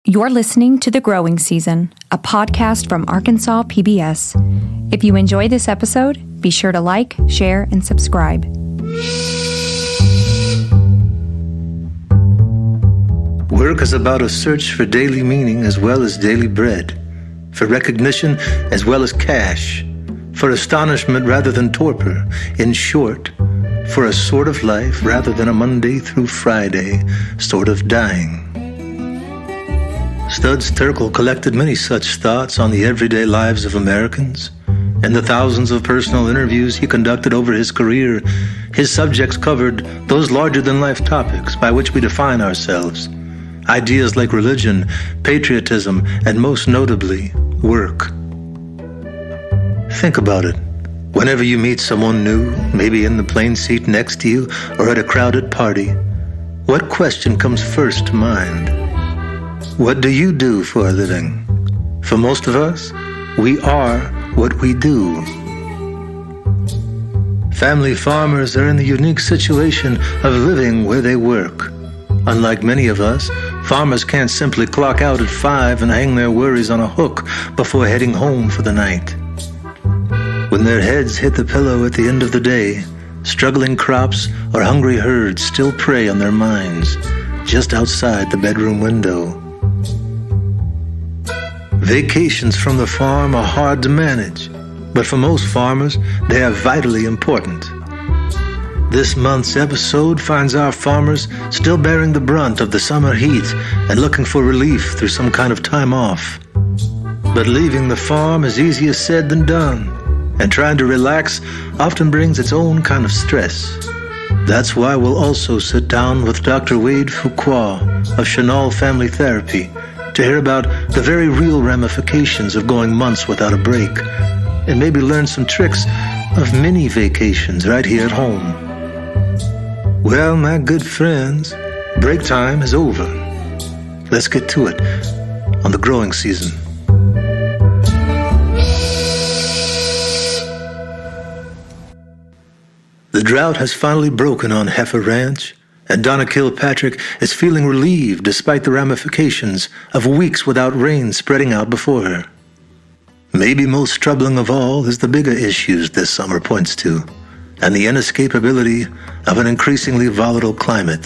You're listening to The Growing Season, a podcast from Arkansas PBS. If you enjoy this episode, be sure to like, share, and subscribe. Work is about a search for daily meaning as well as daily bread, for recognition as well as cash, for astonishment rather than torpor. In short, for a sort of life rather than a Monday through Friday sort of dying. Studs Terkel collected many such thoughts on the everyday lives of Americans. In the thousands of personal interviews he conducted over his career, his subjects covered those larger-than-life topics by which we define ourselves. Ideas like religion, patriotism, and most notably, work. Think about it. Whenever you meet someone new, maybe in the plane seat next to you or at a crowded party, what question comes first to mind? What do you do for a living? For most of us, we are what we do. Family farmers are in the unique situation of living where they work. Unlike many of us, farmers can't simply clock out at 5 and hang their worries on a hook before heading home for the night. When their heads hit the pillow at the end of the day, struggling crops or hungry herds still prey on their minds, just outside the bedroom window. Vacations from the farm are hard to manage, but for most farmers, they are vitally important. This month's episode finds our farmers still bearing the brunt of the summer heat and looking for relief through some kind of time off. But leaving the farm is easier said than done, and trying to relax often brings its own kind of stress. That's why we'll also sit down with Dr. Wade Fuqua of Chenal Family Therapy to hear about the very real ramifications of going months without a break, and maybe learn some tricks of mini vacations right here at home. Well, my good friends, break time is over. Let's get to it on The Growing Season. The drought has finally broken on Heifer Ranch, and Donna Kilpatrick is feeling relieved despite the ramifications of weeks without rain spreading out before her. Maybe most troubling of all is the bigger issues this summer points to, and the inescapability of an increasingly volatile climate.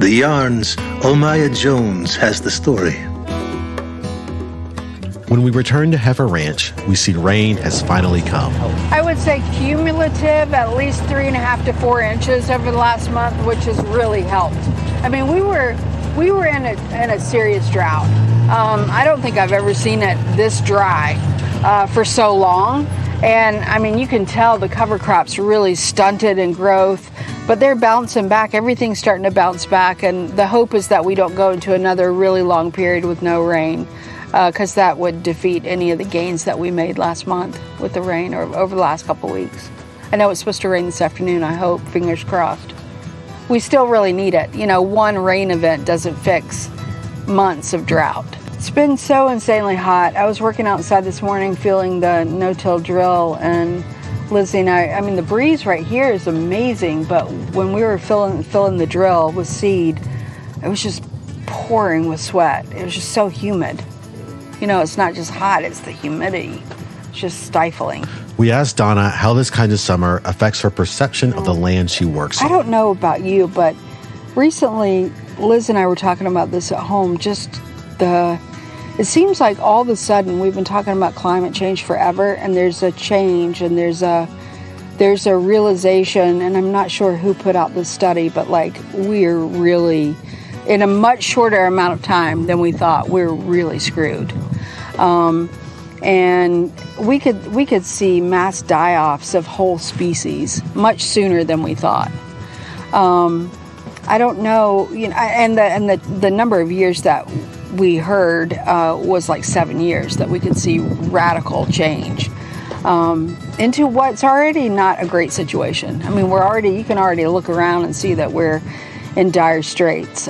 The Yarn's Omaya Jones has the story. When we return to Heifer Ranch, we see rain has finally come. I would say cumulative, at least 3.5 to 4 inches over the last month, which has really helped. I mean, we were in a serious drought. I don't think I've ever seen it this dry for so long. And I mean, you can tell the cover crops really stunted in growth, but they're bouncing back. Everything's starting to bounce back, and the hope is that we don't go into another really long period with no rain. Because that would defeat any of the gains that we made last month with the rain or over the last couple of weeks. I know it's supposed to rain this afternoon, I hope, fingers crossed. We still really need it. You know, one rain event doesn't fix months of drought. It's been so insanely hot. I was working outside this morning feeling the no-till drill, and Lizzie and I mean, the breeze right here is amazing, but when we were filling the drill with seed, it was just pouring with sweat. It was just so humid. You know, it's not just hot, it's the humidity. It's just stifling. We asked Donna how this kind of summer affects her perception of the land she works on. I don't know about you, but recently, Liz and I were talking about this at home. It seems like all of a sudden we've been talking about climate change forever, and there's a change, and there's a realization, and I'm not sure who put out this study, but like we're really, in a much shorter amount of time than we thought, we're really screwed. And we could see mass die-offs of whole species much sooner than we thought. I don't know, you know, and the number of years that we heard was like 7 years that we could see radical change into what's already not a great situation. I mean, you can already look around and see that we're in dire straits.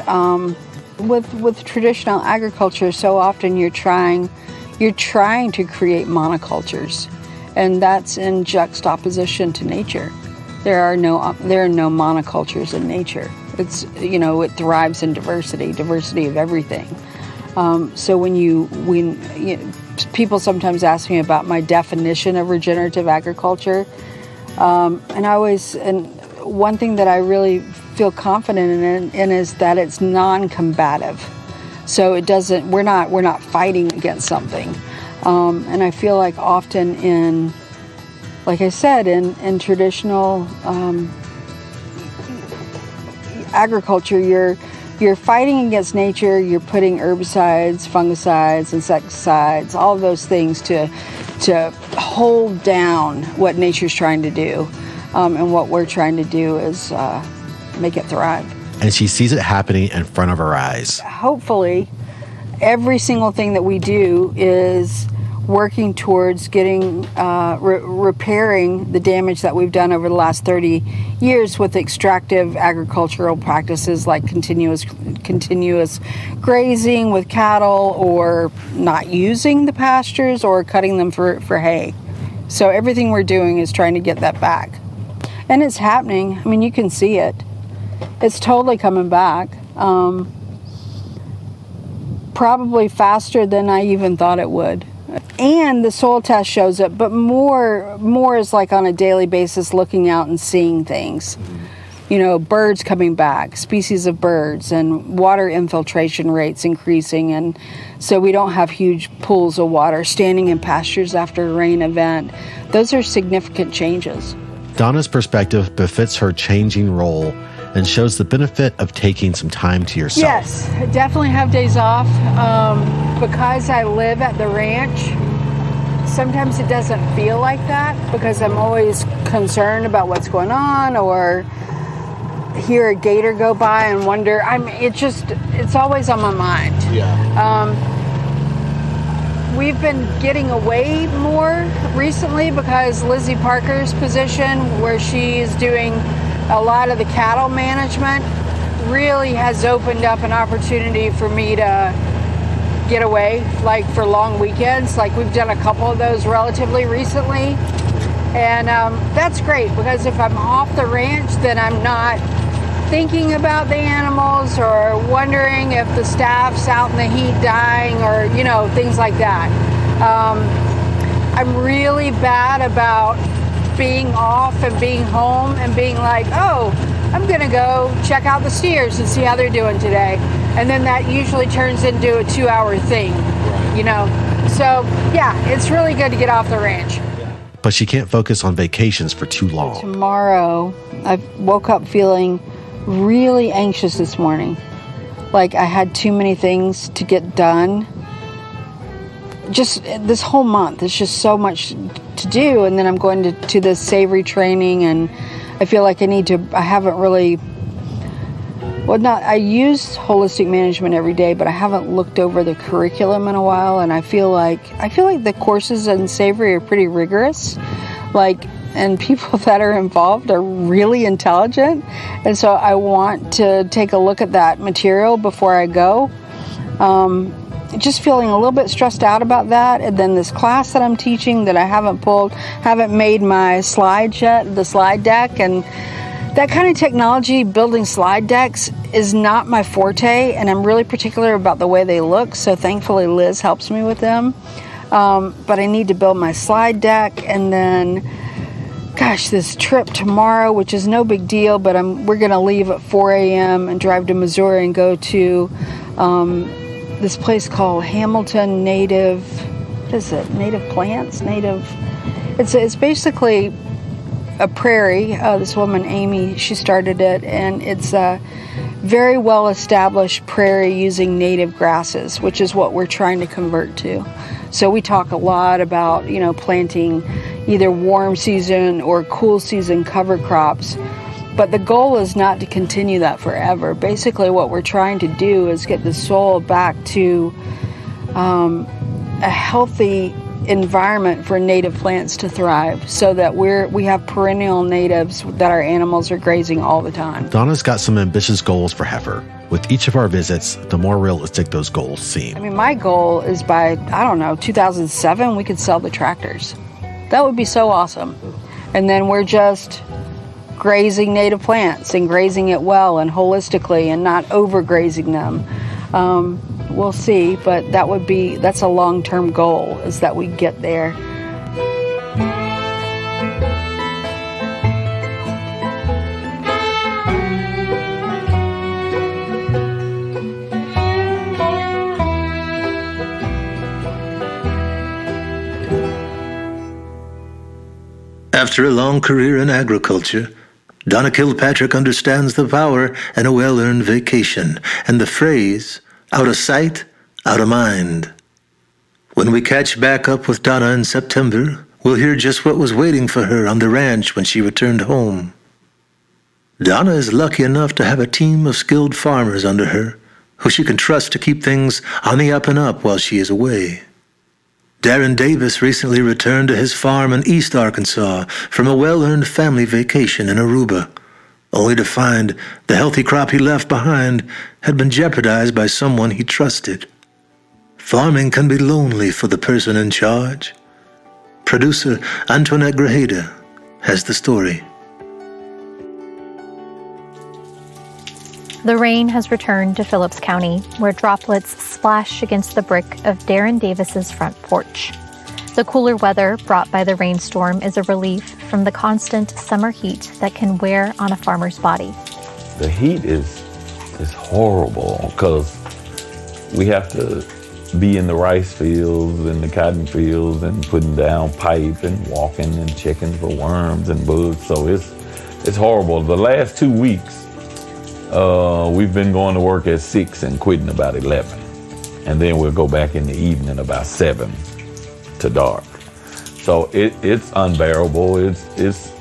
With traditional agriculture, so often you're trying to create monocultures, and that's in juxtaposition to nature. There are no monocultures in nature. It's, you know, it thrives in diversity of everything. So when people sometimes ask me about my definition of regenerative agriculture, and one thing that I really feel confident in is that it's non-combative. So we're not fighting against something. And I feel like often in traditional agriculture, you're fighting against nature. You're putting herbicides, fungicides, insecticides, all of those things to hold down what nature's trying to do. And what we're trying to do is make it thrive. And she sees it happening in front of her eyes. Hopefully, every single thing that we do is working towards getting repairing the damage that we've done over the last 30 years with extractive agricultural practices like continuous grazing with cattle, or not using the pastures, or cutting them for hay. So everything we're doing is trying to get that back. And it's happening. I mean, you can see it. It's totally coming back. Probably faster than I even thought it would. And the soil test shows it, but more is like on a daily basis, looking out and seeing things. Birds coming back, species of birds, and water infiltration rates increasing. And so we don't have huge pools of water standing in pastures after a rain event. Those are significant changes. Donna's perspective befits her changing role and shows the benefit of taking some time to yourself. Yes, I definitely have days off. Because I live at the ranch, sometimes it doesn't feel like that because I'm always concerned about what's going on, or hear a gator go by and wonder. It's always on my mind. Yeah. We've been getting away more recently because Lizzie Parker's position, where she's doing a lot of the cattle management, really has opened up an opportunity for me to get away, like for long weekends. Like we've done a couple of those relatively recently. And that's great, because if I'm off the ranch, then I'm not thinking about the animals or wondering if the staff's out in the heat dying, or, things like that. I'm really bad about being off and being home and being like, oh, I'm going to go check out the steers and see how they're doing today. And then that usually turns into a 2-hour thing, So, yeah, it's really good to get off the ranch. But she can't focus on vacations for too long. Tomorrow, I woke up feeling really anxious this morning. Like I had too many things to get done. Just this whole month, it's just so much to do. And then I'm going to this savory training, and I feel like I haven't really, I use holistic management every day, but I haven't looked over the curriculum in a while. And I feel like the courses in savory are pretty rigorous. And people that are involved are really intelligent. And so I want to take a look at that material before I go. Just feeling a little bit stressed out about that. And then this class that I'm teaching that I haven't made my slide yet, the slide deck. And that kind of technology, building slide decks, is not my forte. And I'm really particular about the way they look. So thankfully Liz helps me with them. But I need to build my slide deck. And then, this trip tomorrow, which is no big deal, but we're going to leave at 4 a.m. and drive to Missouri and go to this place called Hamilton Native. What is it? Native Plants? It's basically a prairie. This woman, Amy, she started it, and it's a very well-established prairie using native grasses, which is what we're trying to convert to. So we talk a lot about, planting either warm season or cool season cover crops. But the goal is not to continue that forever. Basically, what we're trying to do is get the soil back to a healthy environment for native plants to thrive, so that we have perennial natives that our animals are grazing all the time. Donna's got some ambitious goals for heifer. With each of our visits, the more realistic those goals seem. My goal is by, 2007, we could sell the tractors. That would be so awesome. And then we're just grazing native plants and grazing it well and holistically and not overgrazing them. we'll see, but that's a long-term goal, is that we get there. After a long career in agriculture, Donna Kilpatrick understands the power in a well-earned vacation and the phrase, out of sight, out of mind. When we catch back up with Donna in September, we'll hear just what was waiting for her on the ranch when she returned home. Donna is lucky enough to have a team of skilled farmers under her, who she can trust to keep things on the up and up while she is away. Darren Davis recently returned to his farm in East Arkansas from a well-earned family vacation in Aruba, only to find the healthy crop he left behind had been jeopardized by someone he trusted. Farming can be lonely for the person in charge. Producer Antoinette Grajeda has the story. The rain has returned to Phillips County, where droplets splash against the brick of Darren Davis's front porch. The cooler weather brought by the rainstorm is a relief from the constant summer heat that can wear on a farmer's body. The heat is horrible because we have to be in the rice fields and the cotton fields and putting down pipe and walking and checking for worms and bugs. So it's horrible. The last 2 weeks, we've been going to work at 6 and quitting about 11. And then we'll go back in the evening about 7 to dark. So it's unbearable. It's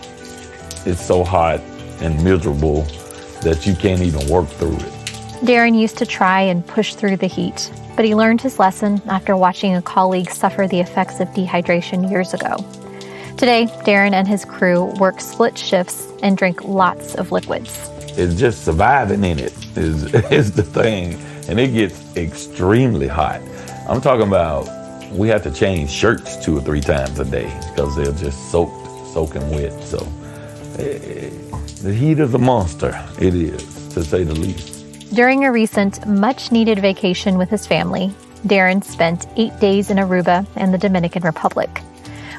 so hot and miserable that you can't even work through it. Darren used to try and push through the heat, but he learned his lesson after watching a colleague suffer the effects of dehydration years ago. Today, Darren and his crew work split shifts and drink lots of liquids. It's just surviving in it is the thing. And it gets extremely hot. I'm talking about we have to change shirts 2 or 3 times a day because they're just soaking wet. So the heat is a monster. It is, to say the least. During a recent much-needed vacation with his family, Darren spent 8 days in Aruba and the Dominican Republic.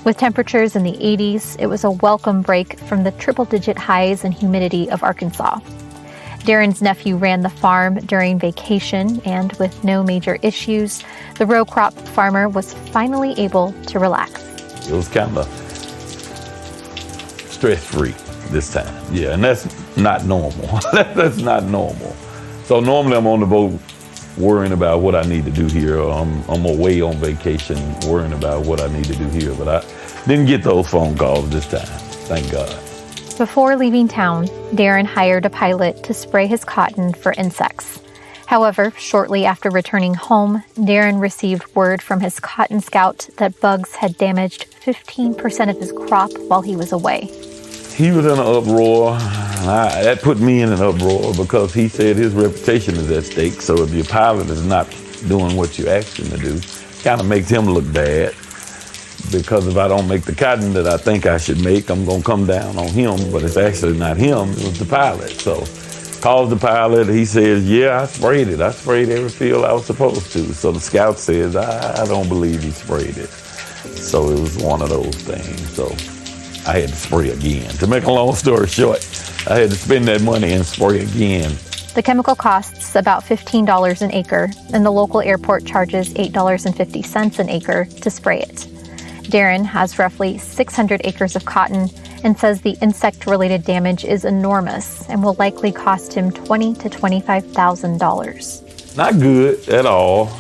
With temperatures in the 80s, it was a welcome break from the triple-digit highs and humidity of Arkansas. Darren's nephew ran the farm during vacation, and with no major issues, the row crop farmer was finally able to relax. It was kind of stress-free this time. Yeah, and that's not normal. That's not normal. So normally I'm on the boat worrying about what I need to do here. I'm away on vacation worrying about what I need to do here, but I didn't get those phone calls this time, thank God. Before leaving town, Darren hired a pilot to spray his cotton for insects. However, shortly after returning home, Darren received word from his cotton scout that bugs had damaged 15% of his crop while he was away. He was in an uproar. That put me in an uproar because he said his reputation is at stake. So if your pilot is not doing what you asked him to do, kind of makes him look bad. Because if I don't make the cotton that I think I should make, I'm going to come down on him. But it's actually not him, it was the pilot. So calls the pilot. He says, yeah, I sprayed it. I sprayed every field I was supposed to. So the scout says, I don't believe he sprayed it. So it was one of those things. So I had to spray again. To make a long story short, I had to spend that money and spray again. The chemical costs about $15 an acre, and the local airport charges $8.50 an acre to spray it. Darren has roughly 600 acres of cotton and says the insect-related damage is enormous and will likely cost him $20,000 to $25,000. Not good at all.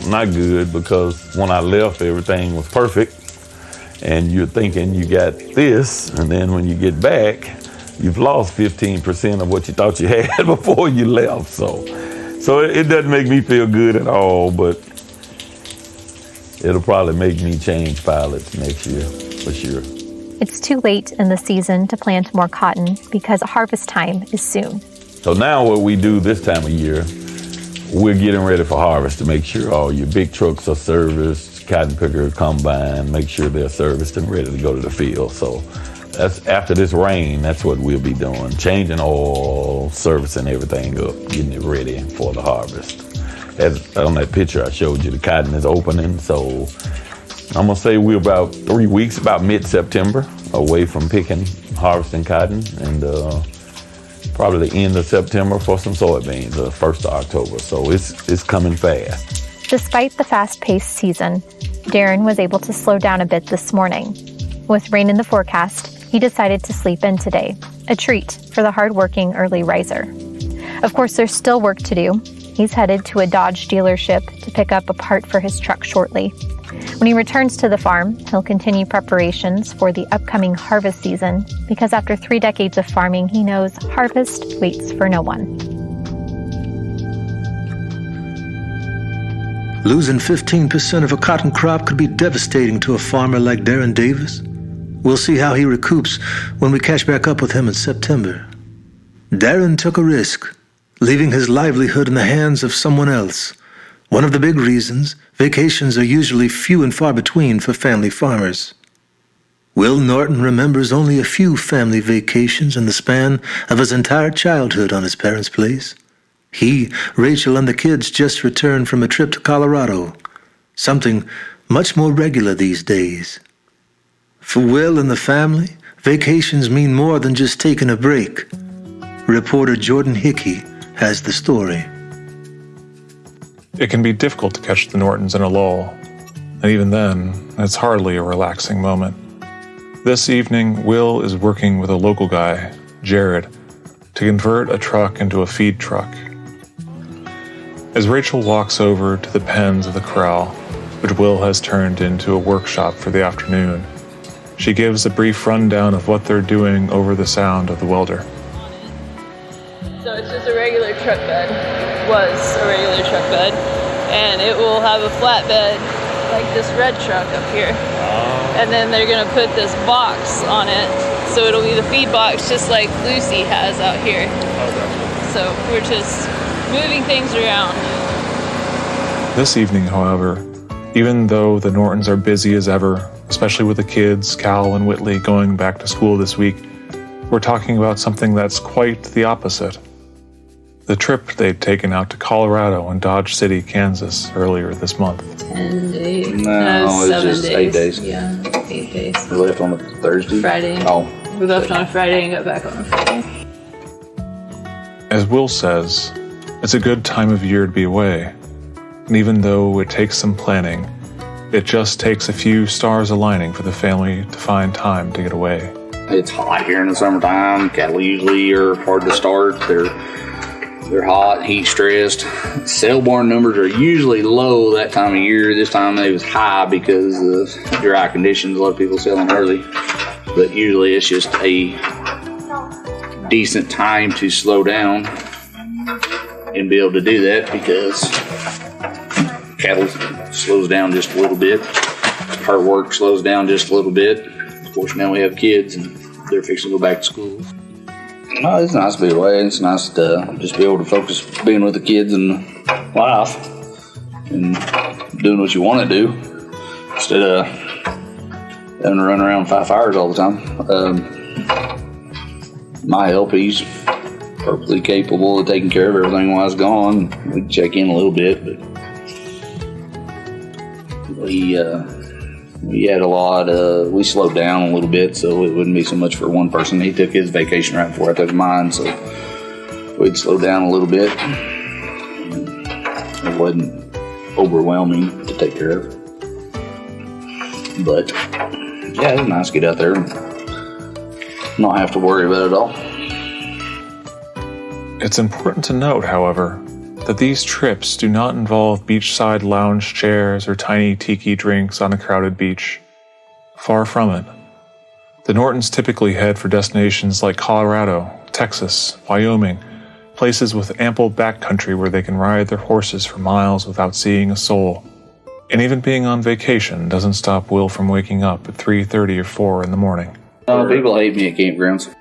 Not good because when I left, everything was perfect. And you're thinking you got this, and then when you get back, you've lost 15% of what you thought you had before you left. So it doesn't make me feel good at all, but it'll probably make me change pilots next year, for sure. It's too late in the season to plant more cotton because harvest time is soon. So now what we do this time of year, we're getting ready for harvest to make sure all your big trucks are serviced, cotton picker, combine, make sure they're serviced and ready to go to the field. So that's after this rain, that's what we'll be doing, changing oil, servicing everything up, getting it ready for the harvest. as on that picture I showed you, the cotton is opening. So I'm gonna say we're about 3 weeks, about mid-September, away from harvesting cotton, and probably the end of September for some soybeans, the 1st of October. So it's coming fast. Despite the fast-paced season, Darren was able to slow down a bit this morning. With rain in the forecast, he decided to sleep in today, a treat for the hard-working early riser. Of course, there's still work to do. He's headed to a Dodge dealership to pick up a part for his truck shortly. When he returns to the farm, he'll continue preparations for the upcoming harvest season, because after 3 decades of farming, he knows harvest waits for no one. Losing 15% of a cotton crop could be devastating to a farmer like Darren Davis. We'll see how he recoups when we catch back up with him in September. Darren took a risk, leaving his livelihood in the hands of someone else. One of the big reasons, vacations are usually few and far between for family farmers. Will Norton remembers only a few family vacations in the span of his entire childhood on his parents' place. He, Rachel, and the kids just returned from a trip to Colorado, something much more regular these days. For Will and the family, vacations mean more than just taking a break. Reporter Jordan Hickey has the story. It can be difficult to catch the Nortons in a lull, and even then, it's hardly a relaxing moment. This evening, Will is working with a local guy, Jared, to convert a truck into a feed truck. As Rachel walks over to the pens of the corral, which Will has turned into a workshop for the afternoon, she gives a brief rundown of what they're doing over the sound of the welder. So it's just a regular truck bed, was a regular truck bed, and it will have a flatbed like this red truck up here. And then they're gonna put this box on it, so it'll be the feed box just like Lucy has out here. So we're just moving things around. This evening, however, even though the Nortons are busy as ever, especially with the kids, Cal and Whitley, going back to school this week, we're talking about something that's quite the opposite. The trip they'd taken out to Colorado and Dodge City, Kansas, earlier this month. 10 days. No, it was just 8 days. Yeah, 8 days. We left on a Thursday? Friday. Oh. We left on a Friday and got back on a Friday. As Will says, it's a good time of year to be away. And even though it takes some planning, it just takes a few stars aligning for the family to find time to get away. It's hot here in the summertime. Cattle usually are hard to start. They're hot, heat stressed. Cell-born numbers are usually low that time of year. This time it was high because of dry conditions. A lot of people selling early. But usually it's just a decent time to slow down and be able to do that because cattle slows down just a little bit. Her work slows down just a little bit. Of course, now we have kids and they're fixing to go back to school. No, it's nice to be away. It's nice to just be able to focus being with the kids and life and doing what you want to do instead of having to run around 5 hours all the time. My help, he's perfectly capable of taking care of everything while I was gone. We check in a little bit, but we had a lot. We slowed down a little bit, so it wouldn't be so much for one person. He took his vacation right before I took mine, so we'd slow down a little bit. It wasn't overwhelming to take care of, but yeah, it was nice to get out there and not have to worry about it all. It's important to note, however, that these trips do not involve beachside lounge chairs or tiny tiki drinks on a crowded beach. Far from it. The Nortons typically head for destinations like Colorado, Texas, Wyoming, places with ample backcountry where they can ride their horses for miles without seeing a soul. And even being on vacation doesn't stop Will from waking up at 3:30 or 4 in the morning. People hate me at campgrounds.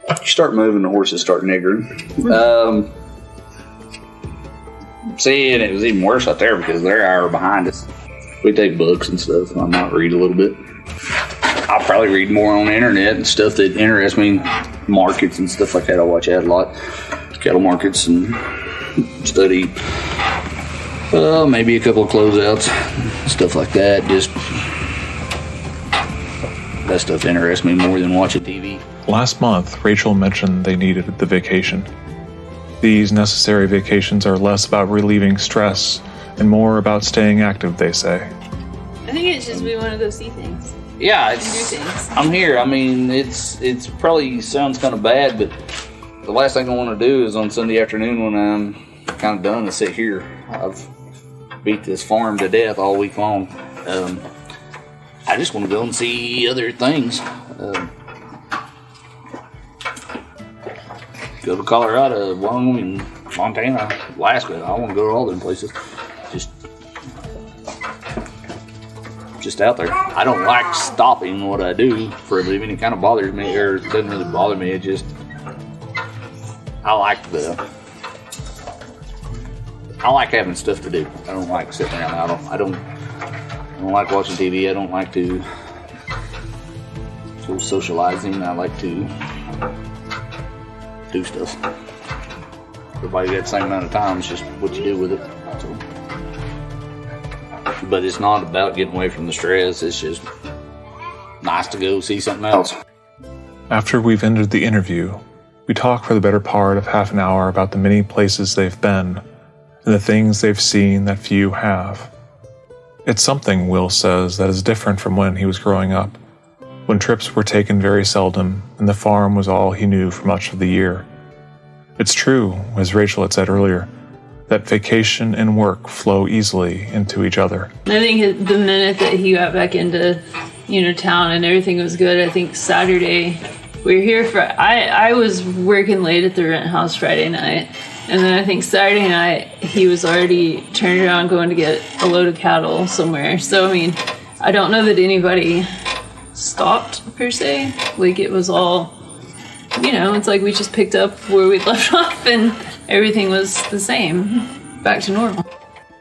You start moving, the horses start niggering. See, and it was even worse out there because they're an hour behind us. We take books and stuff. I might read a little bit. I'll probably read more on the internet and stuff that interests me, markets and stuff like that. I watch that a lot. Cattle markets and study, maybe a couple of closeouts, stuff like that. Just that stuff interests me more than watching TV. Last month, Rachel mentioned they needed the vacation. These necessary vacations are less about relieving stress and more about staying active, they say. I think it's just we want to go see things. Yeah, Do things. I'm here. I mean, it's probably sounds kind of bad, but the last thing I want to do is on Sunday afternoon when I'm kind of done to sit here. I've beat this farm to death all week long. I just want to go and see other things. Go to Colorado, Wyoming, Montana, Alaska. I want to go to all them places. Just out there. I don't like stopping what I do for a living. It kind of bothers me, or it doesn't really bother me. It just, I like having stuff to do. I don't like sitting around. I don't like watching TV. I don't like to go socializing. I like to do stuff. Everybody got the same amount of time. It's just what you do with it. So. But it's not about getting away from the stress. It's just nice to go see something else. After we've ended the interview, we talk for the better part of half an hour about the many places they've been and the things they've seen that few have. It's something, Will says, that is different from when he was growing up, when trips were taken very seldom and the farm was all he knew for much of the year. It's true, as Rachel had said earlier, that vacation and work flow easily into each other. I think the minute that he got back into, town and everything was good, I think Saturday, we were here for, I was working late at the rent house Friday night. And then I think Saturday night, he was already turned around going to get a load of cattle somewhere. So, I mean, I don't know that anybody stopped, per se. Like, it was all, it's like we just picked up where we left off and everything was the same, back to normal.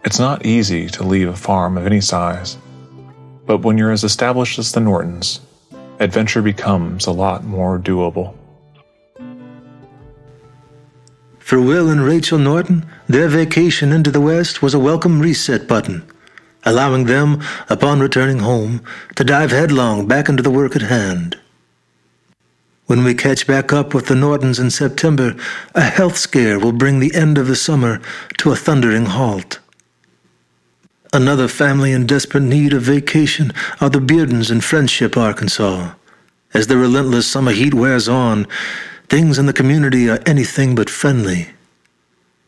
It's not easy to leave a farm of any size. But when you're as established as the Nortons, adventure becomes a lot more doable. For Will and Rachel Norton, their vacation into the West was a welcome reset button, allowing them, upon returning home, to dive headlong back into the work at hand. When we catch back up with the Nortons in September, a health scare will bring the end of the summer to a thundering halt. Another family in desperate need of vacation are the Beardens in Friendship, Arkansas. As the relentless summer heat wears on, things in the community are anything but friendly.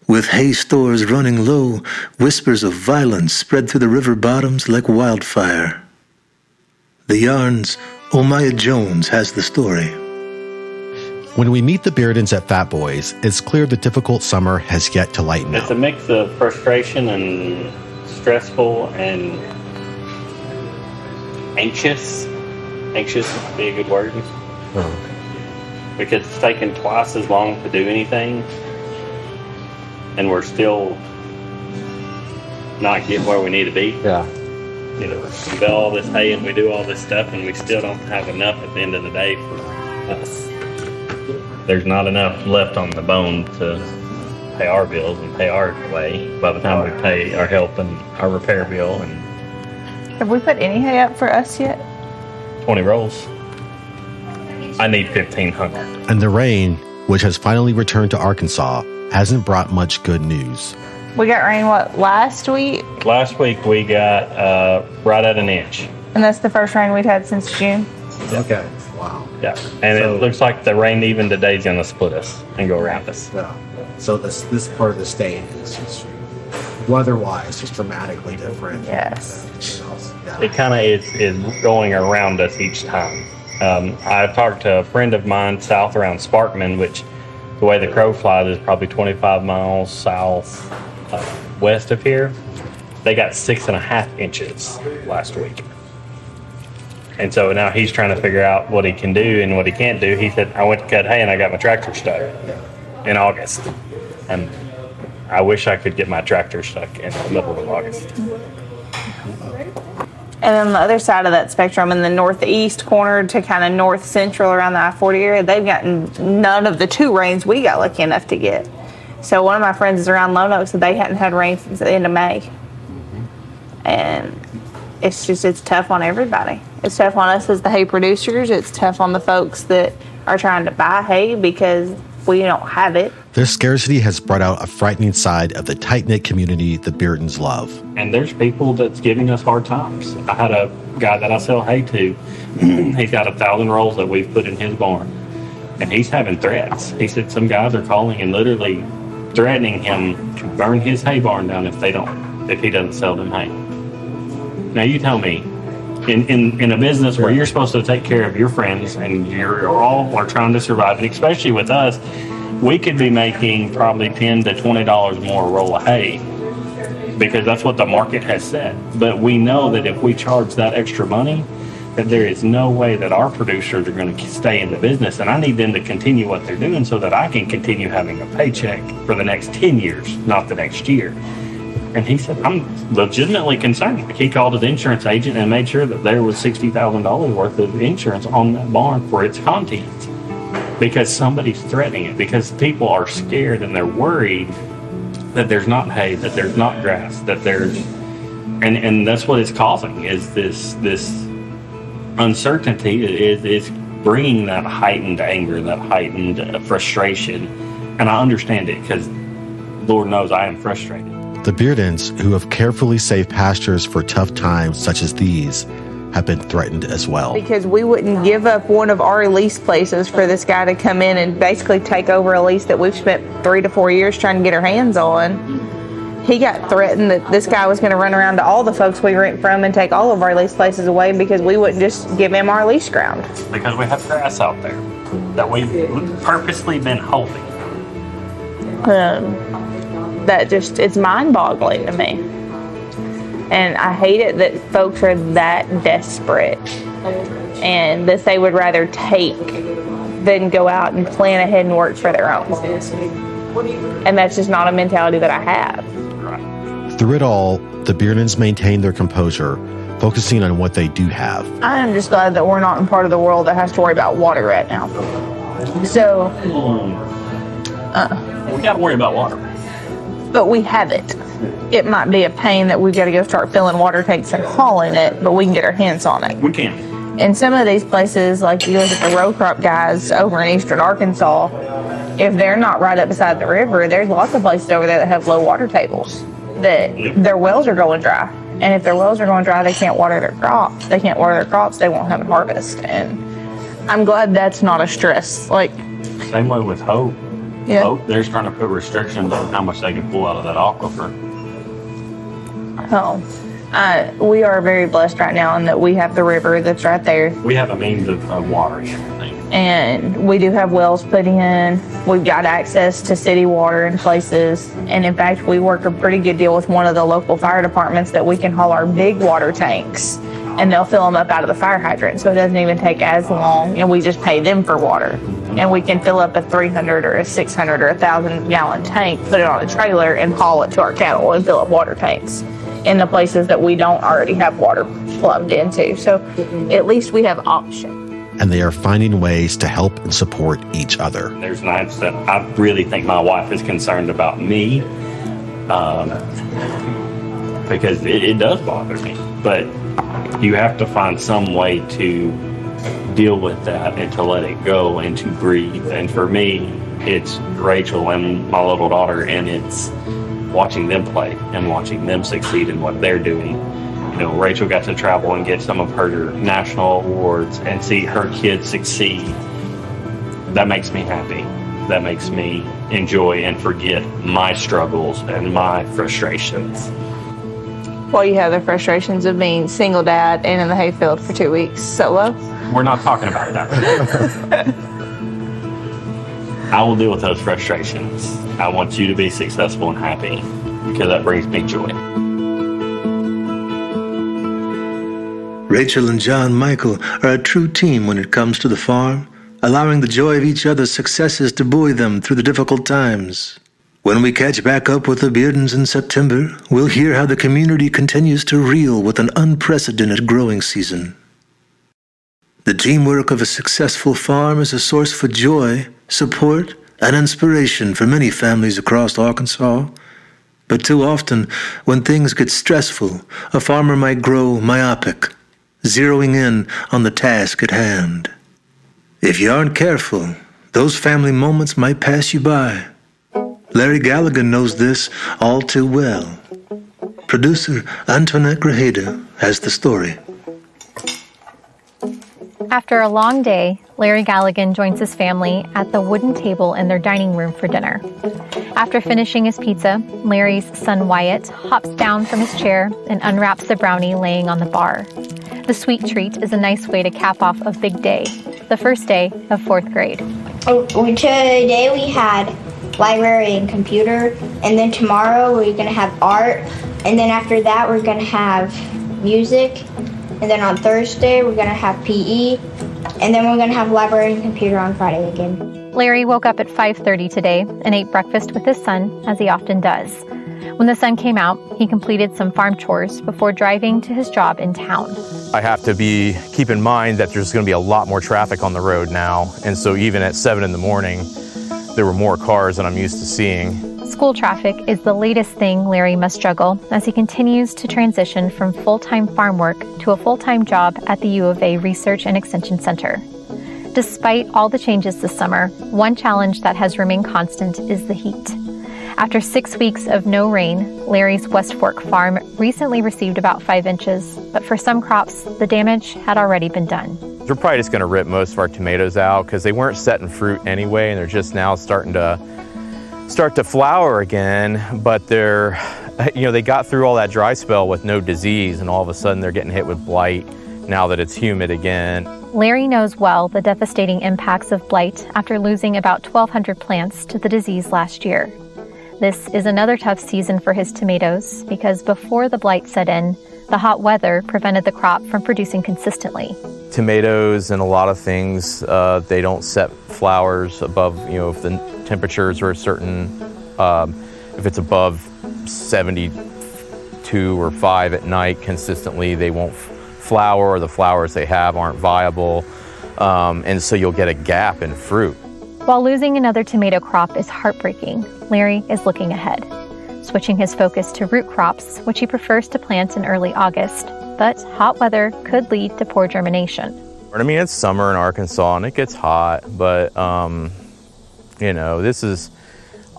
With hay stores running low, whispers of violence spread through the river bottoms like wildfire. The Yarn's Omaya Jones has the story. When we meet the Beardens at Fat Boys, it's clear the difficult summer has yet to lighten up. It's a mix of frustration and stressful and anxious. Anxious would be a good word. Because it's taken twice as long to do anything, and we're still not getting where we need to be. Yeah. We bale all this hay and we do all this stuff, and we still don't have enough at the end of the day for us. There's not enough left on the bone to pay our bills and pay our way by the time we pay our help and our repair bill. And have we put any hay up for us yet? 20 rolls. I need 1,500. And the rain, which has finally returned to Arkansas, hasn't brought much good news. We got rain, last week? Last week we got right at an inch. And that's the first rain we've had since June? Okay, wow. Yeah, and it looks like the rain even today is going to split us and go around us. Yeah. So this part of the state is just weather-wise just dramatically different. Yes. Yeah. It kind of is going around us each time. I've talked to a friend of mine south around Sparkman, which the way the crow flies is probably 25 miles south west of here. They got 6.5 inches last week. And so now he's trying to figure out what he can do and what he can't do. He said, I went to cut hay and I got my tractor stuck in August. And I wish I could get my tractor stuck in the middle of August. And on the other side of that spectrum, in the northeast corner to kind of north central around the I-40 area, they've gotten none of the 2 rains we got lucky enough to get. So one of my friends is around Lone Oak, so they hadn't had rain since the end of May. And it's tough on everybody. It's tough on us as the hay producers. It's tough on the folks that are trying to buy hay because we don't have it. Their scarcity has brought out a frightening side of the tight-knit community the Beardens love. And there's people that's giving us hard times. I had a guy that I sell hay to. He's got 1,000 rolls that we've put in his barn. And he's having threats. He said some guys are calling and literally threatening him to burn his hay barn down if he doesn't sell them hay. Now you tell me, in a business where you're supposed to take care of your friends and you're all are trying to survive, and especially with us, we could be making probably $10 to $20 more a roll of hay because that's what the market has said. But we know that if we charge that extra money, that there is no way that our producers are going to stay in the business, and I need them to continue what they're doing so that I can continue having a paycheck for the next 10 years, not the next year. And he said, I'm legitimately concerned. He called his insurance agent and made sure that there was $60,000 worth of insurance on that barn for its contents because somebody's threatening it, because people are scared and they're worried that there's not hay, that there's not grass, that there's, and that's what it's causing is this uncertainty is bringing that heightened anger, that heightened frustration. And I understand it because Lord knows I am frustrated. The Beardens, who have carefully saved pastures for tough times such as these, have been threatened as well. Because we wouldn't give up one of our lease places for this guy to come in and basically take over a lease that we've spent 3 to 4 years trying to get our hands on. He got threatened that this guy was going to run around to all the folks we rent from and take all of our lease places away because we wouldn't just give him our lease ground. Because we have grass out there that we've purposely been holding. It's mind-boggling to me. And I hate it that folks are that desperate and that they would rather take than go out and plan ahead and work for their own. And that's just not a mentality that I have. Through it all, the Beardens maintain their composure, focusing on what they do have. I am just glad that we're not in part of the world that has to worry about water right now. So, we got to worry about water. But we have it. It might be a pain that we've got to go start filling water tanks and hauling it, but we can get our hands on it. We can. In some of these places, like you look at the row crop guys over in eastern Arkansas, if they're not right up beside the river, there's lots of places over there that have low water tables, that their wells are going dry. And if their wells are going dry, they can't water their crops. They can't water their crops, they won't have a harvest. And I'm glad that's not a stress. Same way with Hope. Yeah. Hope, they're trying to put restrictions on how much they can pull out of that aquifer. We are very blessed right now in that we have the river that's right there. We have a means of watering everything. And we do have wells put in. We've got access to city water in places. And in fact, we work a pretty good deal with one of the local fire departments that we can haul our big water tanks and they'll fill them up out of the fire hydrant. So it doesn't even take as long, and we just pay them for water. And we can fill up a 300 or a 600 or 1,000 gallon tank, put it on a trailer and haul it to our cattle and fill up water tanks in the places that we don't already have water plugged into. So at least we have options. And they are finding ways to help and support each other. There's nights that I really think my wife is concerned about me because it does bother me. But you have to find some way to deal with that and to let it go and to breathe. And for me, it's Rachel and my little daughter, and it's watching them play and watching them succeed in what they're doing. You know, Rachel got to travel and get some of her national awards and see her kids succeed. That makes me happy. That makes me enjoy and forget my struggles and my frustrations. Well, you have the frustrations of being single dad and in the hayfield for 2 weeks solo. We're not talking about that. I will deal with those frustrations. I want you to be successful and happy because that brings me joy. Rachel and John Michael are a true team when it comes to the farm, allowing the joy of each other's successes to buoy them through the difficult times. When we catch back up with the Beardens in September, we'll hear how the community continues to reel with an unprecedented growing season. The teamwork of a successful farm is a source for joy, support, an inspiration for many families across Arkansas. But too often, when things get stressful, a farmer might grow myopic, zeroing in on the task at hand. If you aren't careful, those family moments might pass you by. Larry Gallagher knows this all too well. Producer Antoinette Grajeda has the story. After a long day, Larry Galligan joins his family at the wooden table in their dining room for dinner. After finishing his pizza, Larry's son Wyatt hops down from his chair and unwraps the brownie laying on the bar. The sweet treat is a nice way to cap off a big day, the first day of 4th grade. Today we had library and computer, and then tomorrow we're going to have art, and then after that we're going to have music, and then on Thursday we're going to have PE, and then we're going to have library and computer on Friday again. Larry woke up at 5:30 today and ate breakfast with his son, as he often does. When the sun came out, he completed some farm chores before driving to his job in town. I have to keep in mind that there's going to be a lot more traffic on the road now, and so even at 7 in the morning, there were more cars than I'm used to seeing. School traffic is the latest thing Larry must juggle as he continues to transition from full-time farm work to a full-time job at the U of A Research and Extension Center. Despite all the changes this summer, one challenge that has remained constant is the heat. After 6 weeks of no rain, Larry's West Fork farm recently received about 5 inches, but for some crops, the damage had already been done. We're probably just going to rip most of our tomatoes out because they weren't setting fruit anyway, and they're just now starting to flower again. But they got through all that dry spell with no disease, and all of a sudden they're getting hit with blight now that it's humid again. Larry knows well the devastating impacts of blight after losing about 1,200 plants to the disease last year. This is another tough season for his tomatoes because before the blight set in, the hot weather prevented the crop from producing consistently. Tomatoes and a lot of things, they don't set flowers above, if the temperatures are a certain, if it's above 72 or 5 at night consistently, they won't flower, or the flowers they have aren't viable, and so you'll get a gap in fruit. While losing another tomato crop is heartbreaking, Larry is looking ahead, switching his focus to root crops, which he prefers to plant in early August, but hot weather could lead to poor germination. I mean, it's summer in Arkansas and it gets hot, but this is,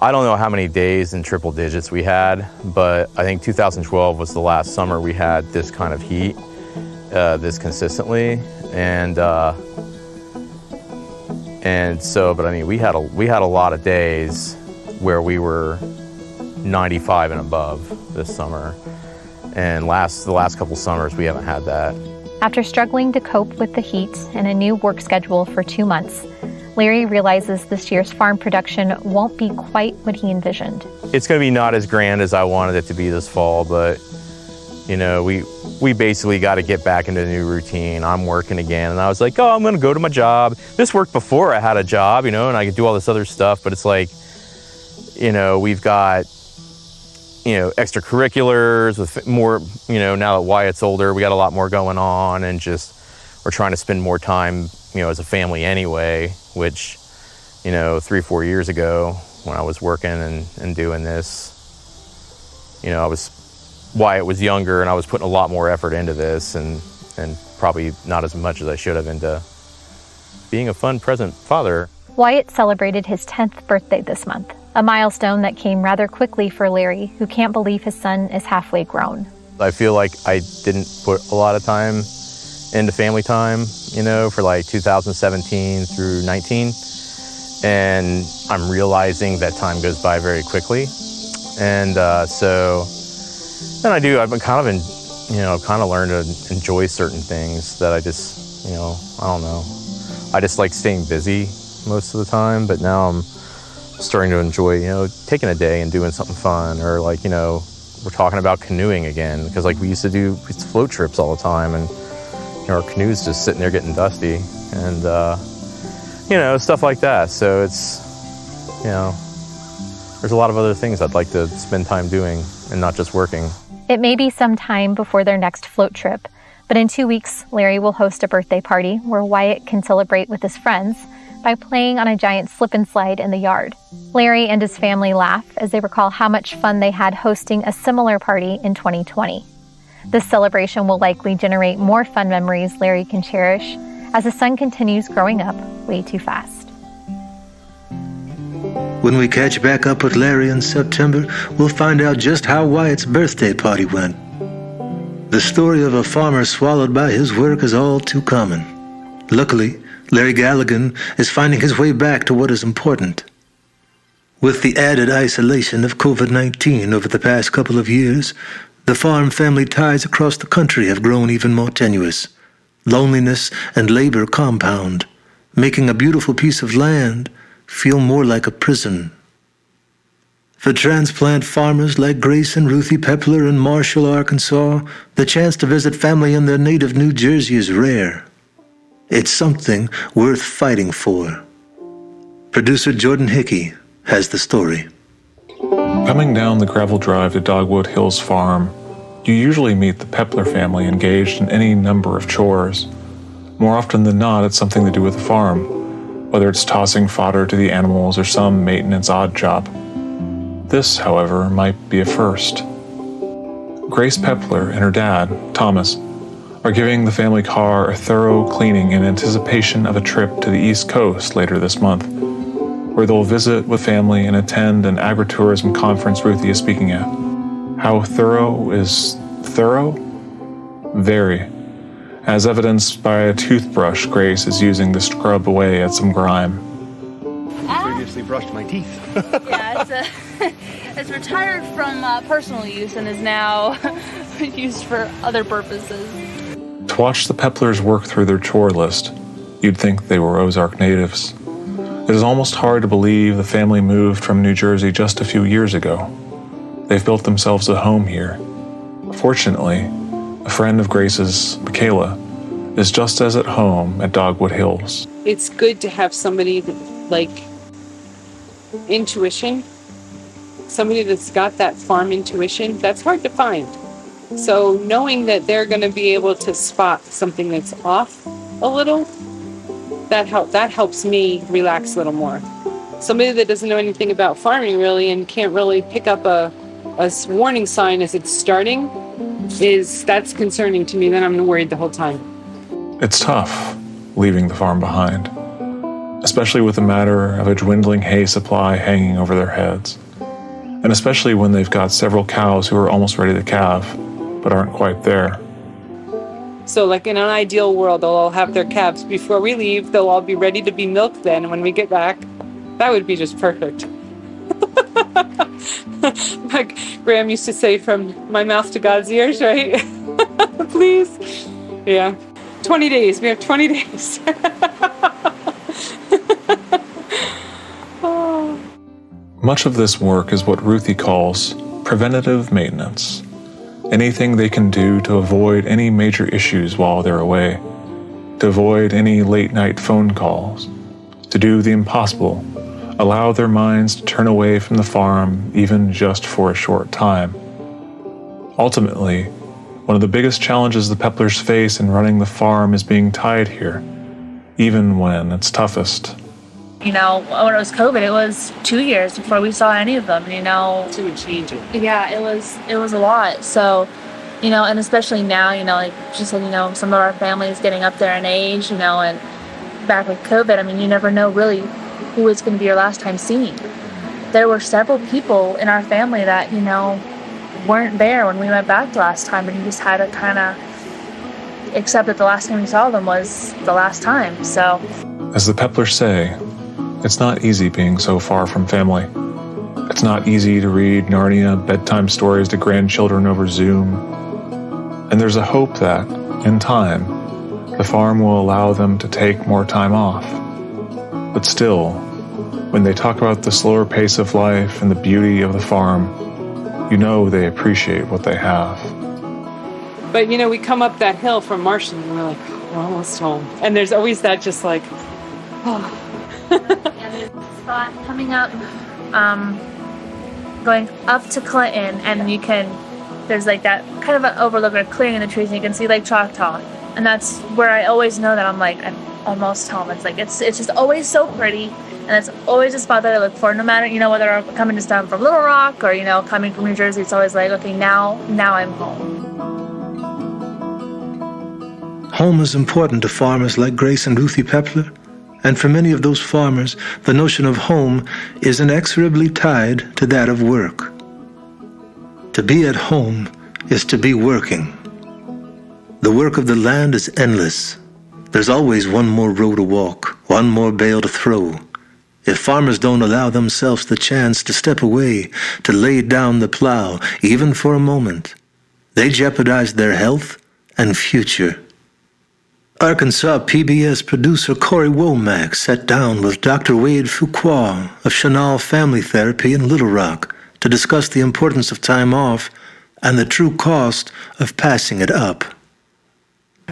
I don't know how many days in triple digits we had, but I think 2012 was the last summer we had this kind of heat, this consistently, we had a lot of days where we were 95 and above this summer, and the last couple summers we haven't had that. After struggling to cope with the heat and a new work schedule for 2 months, Larry realizes this year's farm production won't be quite what he envisioned. It's going to be not as grand as I wanted it to be this fall, but we basically got to get back into a new routine. I'm working again, and I was like, I'm going to go to my job. This worked before I had a job, and I could do all this other stuff, but it's like, we've got, extracurriculars with more, now that Wyatt's older, we got a lot more going on, and just, we're trying to spend more time, as a family anyway, which, 3-4 years ago when I was working and doing this, Wyatt was younger, and I was putting a lot more effort into this, and probably not as much as I should have into being a fun, present father. Wyatt celebrated his 10th birthday this month, a milestone that came rather quickly for Larry, who can't believe his son is halfway grown. I feel like I didn't put a lot of time into family time, for like 2017 through 19, and I'm realizing that time goes by very quickly, and I've been kind of learned to enjoy certain things that I just, I don't know. I just like staying busy most of the time, but now I'm starting to enjoy, taking a day and doing something fun, or we're talking about canoeing again, because we used to do float trips all the time, and our canoe's just sitting there getting dusty, and stuff like that. So it's, there's a lot of other things I'd like to spend time doing and not just working. It may be some time before their next float trip, but in 2 weeks, Larry will host a birthday party where Wyatt can celebrate with his friends, by playing on a giant slip and slide in the yard. Larry and his family laugh as they recall how much fun they had hosting a similar party in 2020. This celebration will likely generate more fun memories Larry can cherish as his son continues growing up way too fast. When we catch back up with Larry in September, we'll find out just how Wyatt's birthday party went. The story of a farmer swallowed by his work is all too common. Luckily, Larry Galligan is finding his way back to what is important. With the added isolation of COVID-19 over the past couple of years, the farm-family ties across the country have grown even more tenuous. Loneliness and labor compound, making a beautiful piece of land feel more like a prison. For transplant farmers like Grace and Ruthie Pepler in Marshall, Arkansas, the chance to visit family in their native New Jersey is rare. It's something worth fighting for. Producer Jordan Hickey has the story. Coming down the gravel drive to Dogwood Hills Farm, you usually meet the Pepler family engaged in any number of chores. More often than not, it's something to do with the farm, whether it's tossing fodder to the animals or some maintenance odd job. This, however, might be a first. Grace Pepler and her dad, Thomas, are giving the family car a thorough cleaning in anticipation of a trip to the East Coast later this month, where they'll visit with family and attend an agritourism conference Ruthie is speaking at. How thorough is thorough? Very. As evidenced by a toothbrush Grace is using to scrub away at some grime. Previously brushed my teeth. Yeah, it's retired from personal use and is now used for other purposes. To watch the Peplers work through their chore list, you'd think they were Ozark natives. It is almost hard to believe the family moved from New Jersey just a few years ago. They've built themselves a home here. Fortunately, a friend of Grace's, Michaela, is just as at home at Dogwood Hills. It's good to have somebody like intuition, somebody that's got that farm intuition. That's hard to find. So knowing that they're going to be able to spot something that's off a little, that helps me relax a little more. Somebody that doesn't know anything about farming really and can't really pick up a warning sign as it's starting, that's concerning to me. Then I'm worried the whole time. It's tough leaving the farm behind, especially with the matter of a dwindling hay supply hanging over their heads, and especially when they've got several cows who are almost ready to calve, but aren't quite there. So like in an ideal world, they'll all have their calves before we leave. They'll all be ready to be milked then when we get back. That would be just perfect. Like Graham used to say, from my mouth to God's ears, right? Please. Yeah. 20 days. We have 20 days. Oh. Much of this work is what Ruthie calls preventative maintenance. Anything they can do to avoid any major issues while they're away, to avoid any late-night phone calls, to do the impossible, allow their minds to turn away from the farm even just for a short time. Ultimately, one of the biggest challenges the Peplers face in running the farm is being tied here, even when it's toughest. You know, when it was COVID, it was 2 years before we saw any of them, you know. It would change it. Yeah, it was a lot. So, you know, and especially now, you know, like she said, you know, some of our family is getting up there in age, you know, and back with COVID, I mean, you never know really who is going to be your last time seeing. There were several people in our family that, you know, weren't there when we went back the last time, and you just had to kind of accept that the last time you saw them was the last time, so. As the Peplers say, it's not easy being so far from family. It's not easy to read Narnia bedtime stories to grandchildren over Zoom. And there's a hope that, in time, the farm will allow them to take more time off. But still, when they talk about the slower pace of life and the beauty of the farm, you know they appreciate what they have. But, you know, we come up that hill from Marshall and we're like, we're almost home. And there's always that just like, oh. Yeah, there's a spot coming up, going up to Clinton, and there's like that kind of an overlook or clearing in the trees, and you can see Lake Choctaw. And that's where I always know that I'm like, almost home. It's like it's just always so pretty, and it's always a spot that I look for. No matter whether I'm coming just down from Little Rock or coming from New Jersey, it's always like, okay, now I'm home. Home is important to farmers like Grace and Ruthie Pepler, and for many of those farmers, the notion of home is inexorably tied to that of work. To be at home is to be working. The work of the land is endless. There's always one more row to walk, one more bale to throw. If farmers don't allow themselves the chance to step away, to lay down the plow, even for a moment, they jeopardize their health and future. Arkansas PBS producer Corey Womack sat down with Dr. Wade Fuqua of Chenal Family Therapy in Little Rock to discuss the importance of time off and the true cost of passing it up.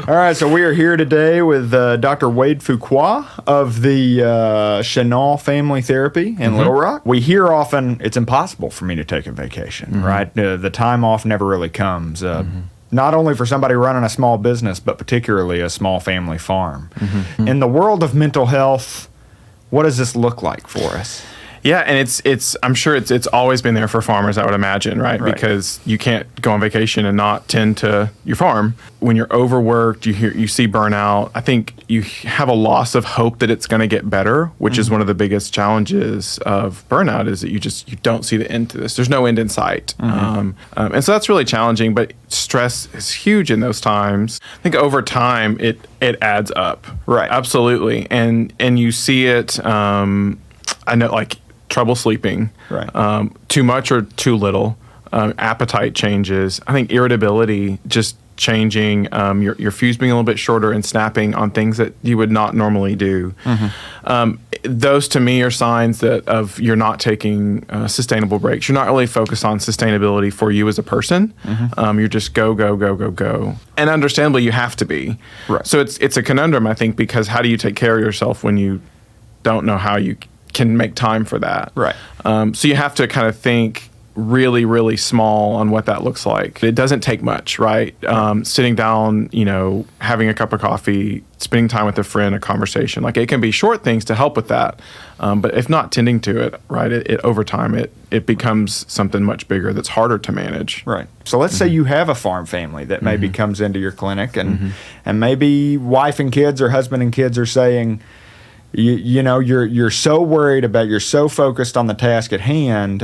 All right, so we are here today with Dr. Wade Fuqua of the Chenal Family Therapy in Little Rock. We hear often it's impossible for me to take a vacation, right? The time off never really comes. Not only for somebody running a small business, but particularly a small family farm. In the world of mental health, what does this look like for us? Yeah, and it's I'm sure it's always been there for farmers, I would imagine, right? Because you can't go on vacation and not tend to your farm. When you're overworked, you see burnout. I think you have a loss of hope that it's going to get better, which is one of the biggest challenges of burnout, is that you don't see the end to this. There's no end in sight. And so that's really challenging, but stress is huge in those times. I think over time it adds up. Right. Absolutely. And you see it, I know, like trouble sleeping, too much or too little, appetite changes. I think irritability, just changing, your fuse being a little bit shorter and snapping on things that you would not normally do. Those to me are signs of you're not taking sustainable breaks. You're not really focused on sustainability for you as a person. You're just go. And understandably, you have to be. Right. So it's a conundrum, I think, because how do you take care of yourself when you don't know how you can make time for that? Right. So you have to kind of think really, really small on what that looks like. It doesn't take much, right? Sitting down, having a cup of coffee, spending time with a friend, a conversation. Like, it can be short things to help with that. But if not tending to it, right, it over time, it becomes something much bigger that's harder to manage. Right. So let's say you have a farm family that maybe comes into your clinic and maybe wife and kids or husband and kids are saying, you're so worried about, you're so focused on the task at hand,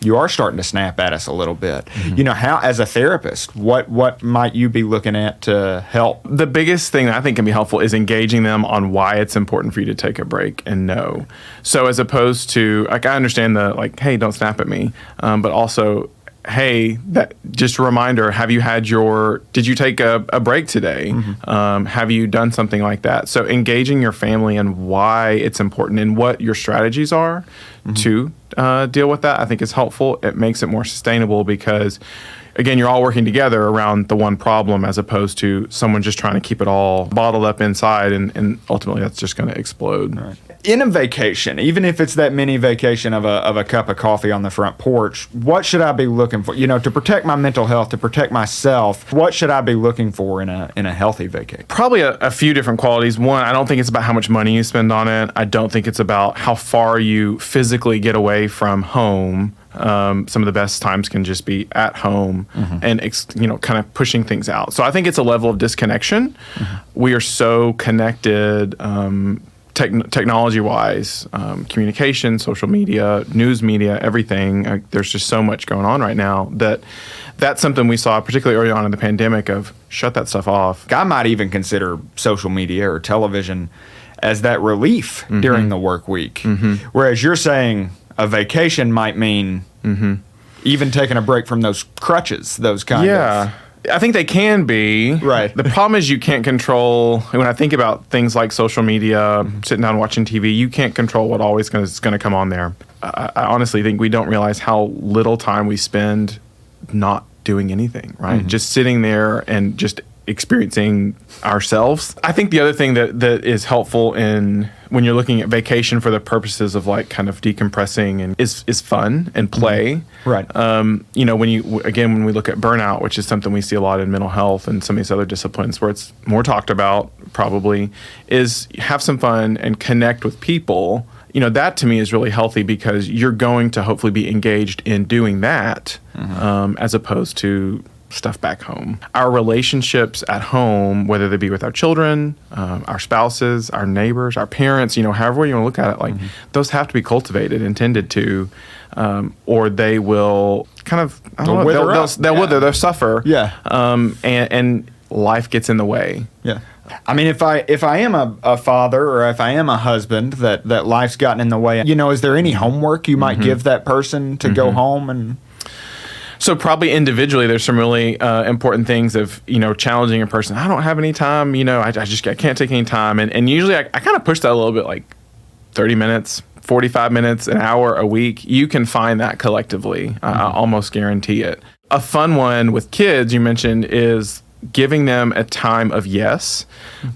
you are starting to snap at us a little bit. How, as a therapist, what might you be looking at to help? The biggest thing that I think can be helpful is engaging them on why it's important for you to take a break and know. So as opposed to, like, I understand hey, don't snap at me, but also, hey, that just a reminder, did you take a break today? Have you done something like that? So engaging your family and why it's important and what your strategies are to deal with that, I think is helpful. It makes it more sustainable because, again, you're all working together around the one problem as opposed to someone just trying to keep it all bottled up inside, and ultimately that's just going to explode. Right. In a vacation, even if it's that mini vacation of a cup of coffee on the front porch, what should I be looking for? To protect my mental health, to protect myself, what should I be looking for in a healthy vacation? Probably a few different qualities. One, I don't think it's about how much money you spend on it. I don't think it's about how far you physically get away from home. Some of the best times can just be at home and kind of pushing things out. So I think it's a level of disconnection. We are so connected technology-wise, communication, social media, news media, everything. There's just so much going on right now that's something we saw particularly early on in the pandemic of shut that stuff off. I might even consider social media or television as that relief during the work week. Whereas you're saying a vacation might mean even taking a break from those crutches, those kind of. Yeah, I think they can be. Right. The problem is you can't control, when I think about things like social media, sitting down watching TV, you can't control what always is going to come on there. I honestly think we don't realize how little time we spend not doing anything, right? Just sitting there and just experiencing ourselves. I think the other thing that is helpful in when you're looking at vacation for the purposes of like kind of decompressing and is fun and play. Right. When we look at burnout, which is something we see a lot in mental health and some of these other disciplines where it's more talked about probably, is have some fun and connect with people. That to me is really healthy because you're going to hopefully be engaged in doing that as opposed to stuff back home. Our relationships at home, whether they be with our children, our spouses, our neighbors, our parents, however you want to look at it, like those have to be cultivated and tended to, or they will kind of, they'll suffer. Yeah. And life gets in the way. Yeah. I mean, if I am a father or if I am a husband that life's gotten in the way, is there any homework you might give that person to go home and... So probably individually, there's some really important things of, challenging a person. I don't have any time, I can't take any time. And usually I kind of push that a little bit, like 30 minutes, 45 minutes, an hour a week. You can find that collectively. I almost guarantee it. A fun one with kids you mentioned is giving them a time of yes,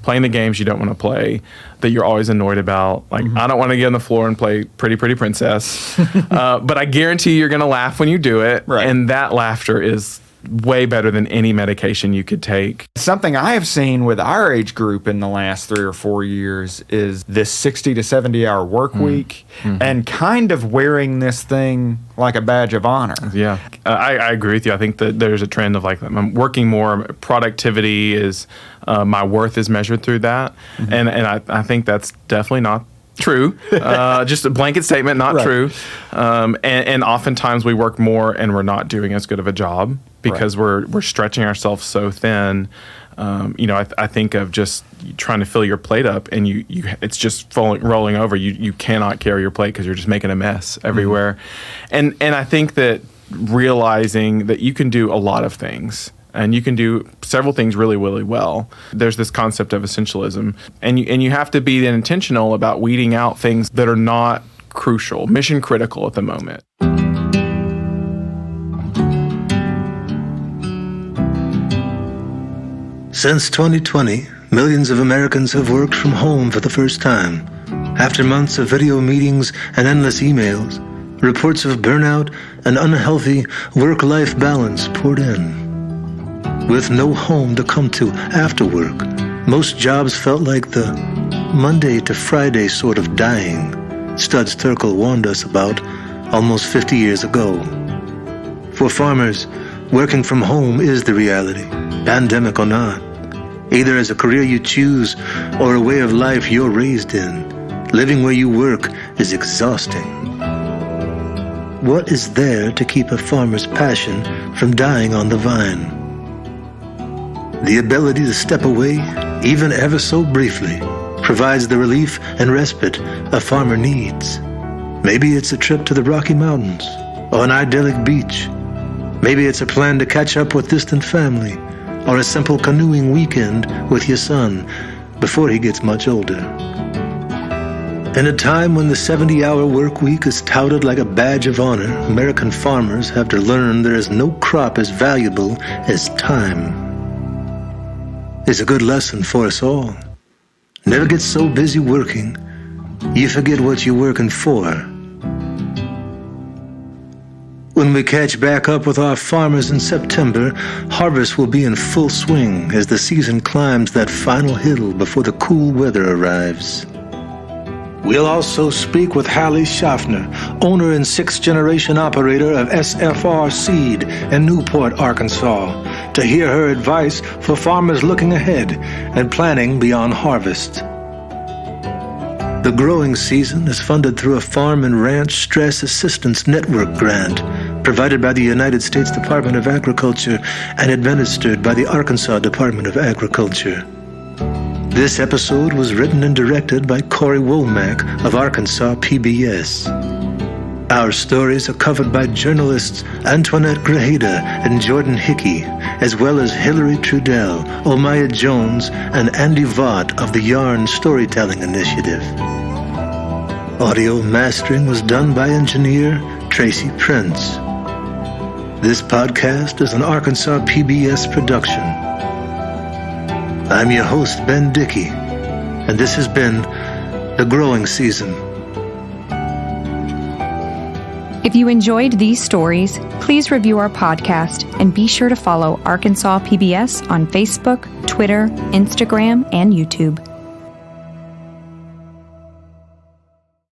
playing the games you don't want to play, that you're always annoyed about. Like, I don't want to get on the floor and play Pretty Pretty Princess, but I guarantee you're going to laugh when you do it. Right. And that laughter is way better than any medication you could take. Something I have seen with our age group in the last 3 or 4 years is this 60 to 70 hour work week and kind of wearing this thing like a badge of honor. Yeah, I agree with you. I think that there's a trend of like, I'm working more, productivity is, my worth is measured through that. And I think that's definitely not true. Just a blanket statement, not true. And oftentimes we work more and we're not doing as good of a job because we're stretching ourselves so thin. I think of just trying to fill your plate up and you it's just rolling over. You cannot carry your plate because you're just making a mess everywhere. And I think that realizing that you can do a lot of things. And you can do several things really, really well. There's this concept of essentialism. And you have to be intentional about weeding out things that are not crucial, mission critical at the moment. Since 2020, millions of Americans have worked from home for the first time. After months of video meetings and endless emails, reports of burnout and unhealthy work-life balance poured in. With no home to come to after work, most jobs felt like the Monday to Friday sort of dying Studs Terkel warned us about almost 50 years ago. For farmers, working from home is the reality, pandemic or not. Either as a career you choose or a way of life you're raised in, living where you work is exhausting. What is there to keep a farmer's passion from dying on the vine? The ability to step away, even ever so briefly, provides the relief and respite a farmer needs. Maybe it's a trip to the Rocky Mountains or an idyllic beach. Maybe it's a plan to catch up with distant family or a simple canoeing weekend with your son before he gets much older. In a time when the 70-hour work week is touted like a badge of honor, American farmers have to learn there is no crop as valuable as time. It's a good lesson for us all. Never get so busy working, you forget what you're working for. When we catch back up with our farmers in September, harvest will be in full swing as the season climbs that final hill before the cool weather arrives. We'll also speak with Hallie Schaffner, owner and 6th-generation operator of SFR Seed in Newport, Arkansas, to hear her advice for farmers looking ahead and planning beyond harvest. The growing season is funded through a Farm and Ranch Stress Assistance Network grant provided by the United States Department of Agriculture and administered by the Arkansas Department of Agriculture. This episode was written and directed by Corey Womack of Arkansas PBS. Our stories are covered by journalists Antoinette Grajeda and Jordan Hickey, as well as Hillary Trudell, Omaya Jones, and Andy Vaught of the Yarn Storytelling Initiative. Audio mastering was done by engineer Tracy Prince. This podcast is an Arkansas PBS production. I'm your host, Ben Dickey, and this has been The Growing Season. If you enjoyed these stories, please review our podcast and be sure to follow Arkansas PBS on Facebook, Twitter, Instagram, and YouTube.